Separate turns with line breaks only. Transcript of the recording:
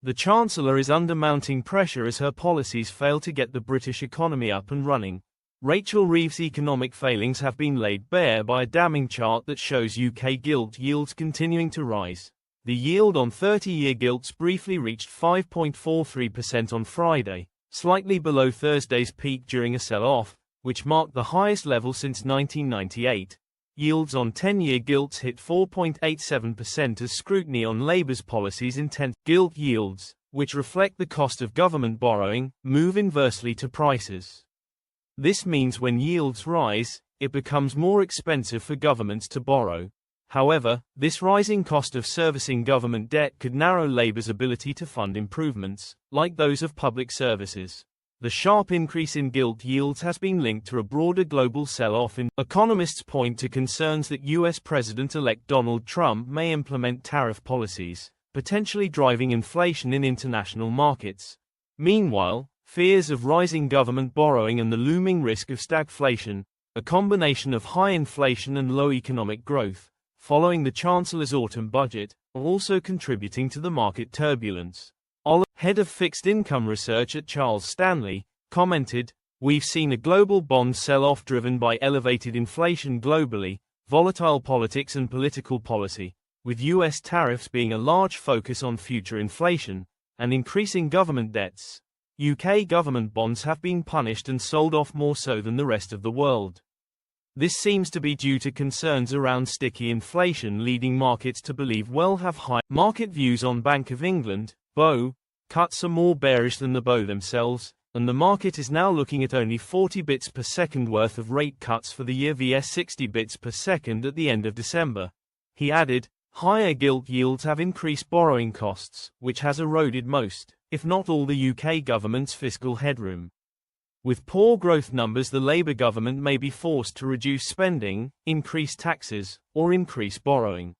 The Chancellor is under mounting pressure as her policies fail to get the British economy up and running. Rachel Reeves' economic failings have been laid bare by a damning chart that shows UK gilt yields continuing to rise. The yield on 30-year gilts briefly reached 5.43% on Friday, slightly below Thursday's peak during a sell-off, which marked the highest level since 1998. Yields on 10-year gilts hit 4.87% as scrutiny on Labour's policies intensified. Gilt yields, which reflect the cost of government borrowing, move inversely to prices. This means when yields rise, it becomes more expensive for governments to borrow. However, this rising cost of servicing government debt could narrow Labour's ability to fund improvements, like those of public services. The sharp increase in gilt yields has been linked to a broader global sell-off in. Economists point to concerns that US President-elect Donald Trump may implement tariff policies, potentially driving inflation in international markets. Meanwhile, fears of rising government borrowing and the looming risk of stagflation, a combination of high inflation and low economic growth, following the Chancellor's autumn budget, are also contributing to the market turbulence. Head of fixed income research at Charles Stanley, commented, "We've seen a global bond sell-off driven by elevated inflation globally, volatile politics and political policy, with US tariffs being a large focus on future inflation, and increasing government debts. UK government bonds have been punished and sold off more so than the rest of the world. This seems to be due to concerns around sticky inflation leading markets to believe we'll have high market views on Bank of England, BO. Cuts are more bearish than the BO themselves, and the market is now looking at only 40 bits per second worth of rate cuts for the year vs 60 bits per second at the end of December." He added, "Higher gilt yields have increased borrowing costs, which has eroded most, if not all, the UK government's fiscal headroom. With poor growth numbers, the Labour government may be forced to reduce spending, increase taxes, or increase borrowing."